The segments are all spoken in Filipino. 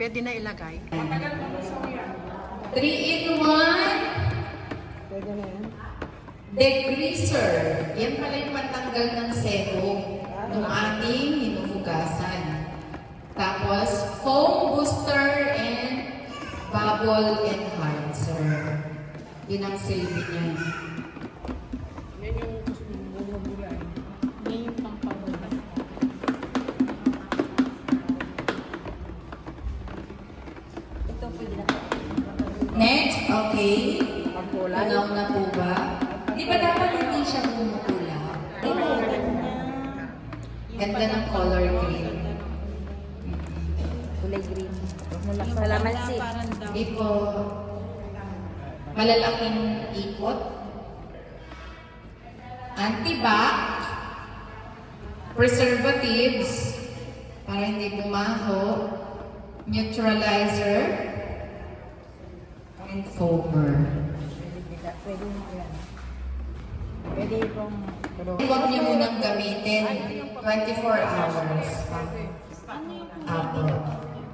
Pwede na ilagay. 3-in-1 Pwede na yan. degreaser. Yan pala yung pantanggal ng sebo ng ating hinuhugasan. Tapos, foam booster and bubble enhancer. Yun ang silbi niya. Yan yung bumubura. Yan yung pampabula. Ito pwede na. Next, okay. Pagkulay. Tunaw na po ba? Di ba dapat hindi siya bumukula? Ganda ng color green. Kulay green. Kalamansi. Hindi po malalaking ikot. Antibac. Preservatives. Para hindi bumaho. Neutralizer. And foamer. Pwede mo yan. Pwede kong... Huwag niyo munang gamitin 24 hours. Apo.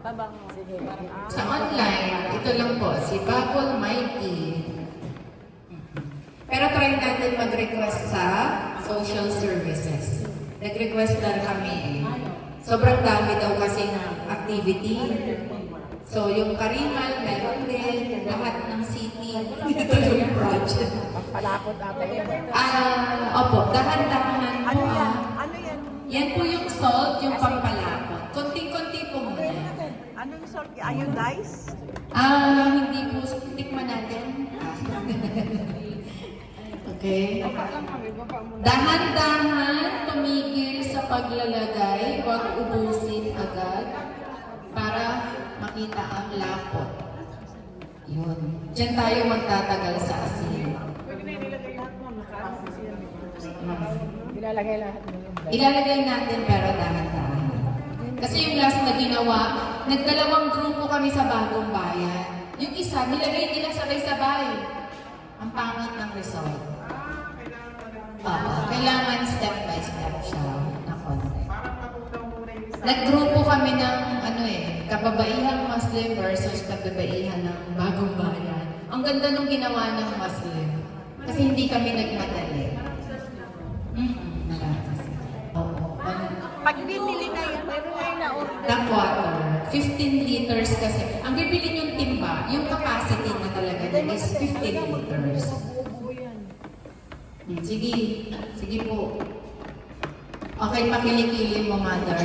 Pabango. Sige. Sa online, ito lang po, si Bubble Mighty. Pero try natin mag-request sa social services. Nag-request na kami. Sobrang dami daw kasi ng activity. So, yung Karimal, meron din. Lahat ng city. Ito yung project. Pagpalapot ata yun. Opo, dahan-dahan po. Ano yan? Ano yan? Yan po yung salt, yung pampalapot. Konti-konti po muna. Ano yung salt? Iodized? Hindi po. Tikman natin. Okay. Dahan-dahan, tumigil sa paglalagay. Huwag ubusin agad para makita ang lapot. Yun. Diyan tayo magtatagal sa asin. Ilalagay lahat mo yung Ilalagay natin pero dahan-dahan. Kasi yung last na ginawa, nagdalawang grupo kami sa Bagong Bayan. Yung isa, nilagay nila sabay-sabay. Ang pangit ng result. Kailangan step by step siya na konti. Naggrupo kami ng kababaihang Muslim versus kababaihang ng Bagong Bayan. Ang ganda nung ginawa ng Muslim. Kasi hindi kami nagmadali. Pag binili na yan, meron na yung na-order. Tap water. 15 liters kasi. Ang bibili yung timba, yung capacity na talaga niya is 15 liters. Sige. Sige po. Okay, makilikili mo, mother.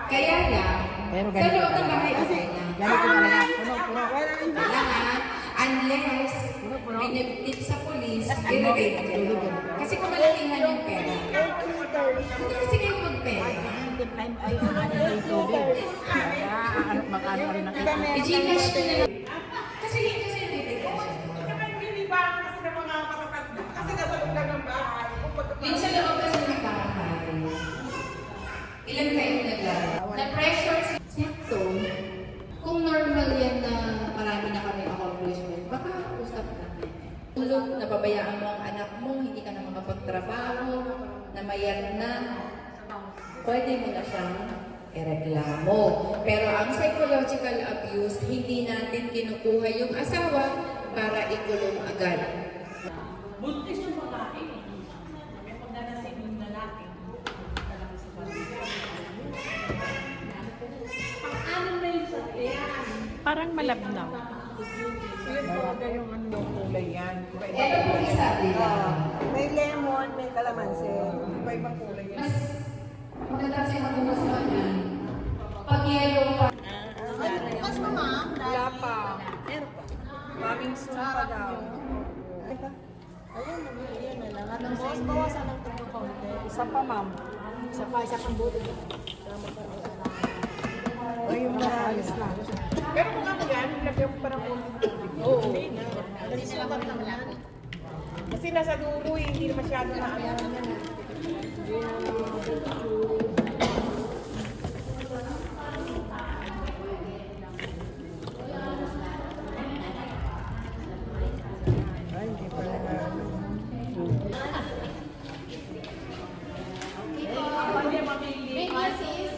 Kaya lang, sa loob ng bahay, okay na. Ganito na lang. Puno. Kailangan, unless may nag-tip sa polis, i-relate ko. Kasi kung malakihan yung pera, hindi kasi kayo magpera. Magkano rin ang I-gcash ko na lang. Kasi yung bibigyan siya. Yung sa loob kasi ng bahay, ilan kayo naglaro? Na-pressure sakto. Kung normal yan na marami na kami accomplishment, baka usap natin. Tulog, nababayaan mo ang anak mo, hindi ka na makapagtrabaho, namayat na, pwede mo na siyang ireklamo. Pero ang psychological abuse, hindi natin kinukuha yung asawa para ikulong agad. Buntis yung babae. May pagdadasin yung lalaki. Ano na yung sakyan? Parang malabnaw. Yun talaga yung ano yung kulay yan. Ito po isa nila. May lemon, may kalamansi. Iba-ibang kulay yan. Mas maganda kasi magugustuhan niya. Pag yellow pa. Mas mama? Wala pa. Kaming soon pa daw. Ayun, yun na lang. Anong boss, bawasan ng tumong kaunti. Isa pa, ma'am. Isa pang buto. Ay, yung naalis na. Pero kung ako yan, nilagyan mo pa ng konting tubig. Oo. Hindi na. Kasi silabag lang yan. Kasi nasa dulo eh, hindi masyado na ano. Ay, hindi pala na. May kasi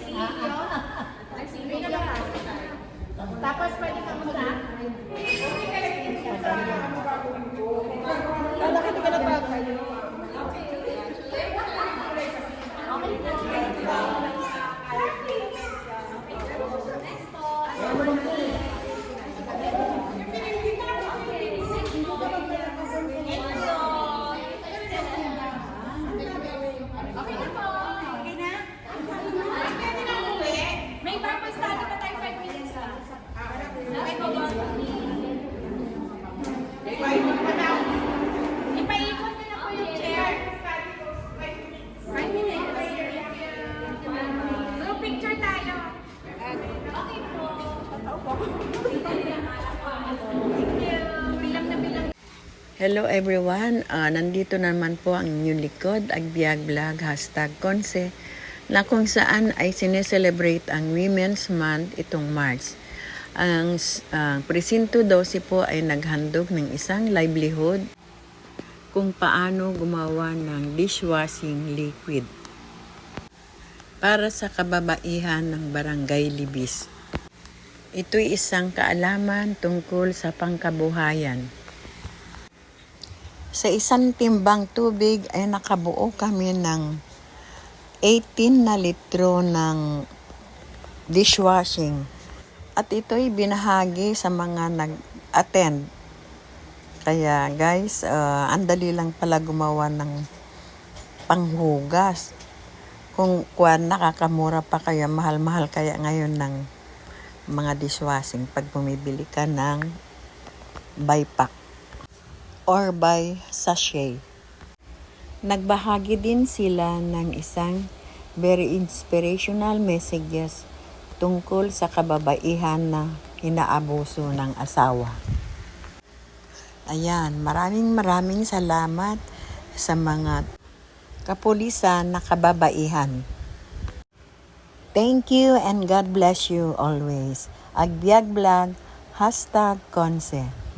Hello everyone, nandito naman po ang inyong likod, Agbiag Vlog, #Konse, na kung saan ay sineselebrate ang Women's Month itong March. Ang Presinto 12 po ay naghandog ng isang livelihood kung paano gumawa ng dishwashing liquid para sa kababaihan ng Barangay Libis. Ito'y isang kaalaman tungkol sa pangkabuhayan. Sa isang timbang tubig ay nakabuo kami ng 18 na litro ng dishwashing. At ito'y binahagi sa mga nag-attend. Kaya guys, andali lang pala gumawa ng panghugas. Kung nakakamura pa kaya mahal-mahal kaya ngayon ng mga dishwashing pag bumibili ka ng by pack or by sachet. Nagbahagi din sila ng isang very inspirational messages tungkol sa kababaihan na inaabuso ng asawa. Ayan, maraming salamat sa mga kapulisan na kababaihan. Thank you and God bless you always. Agbiag Vlog, #Konse.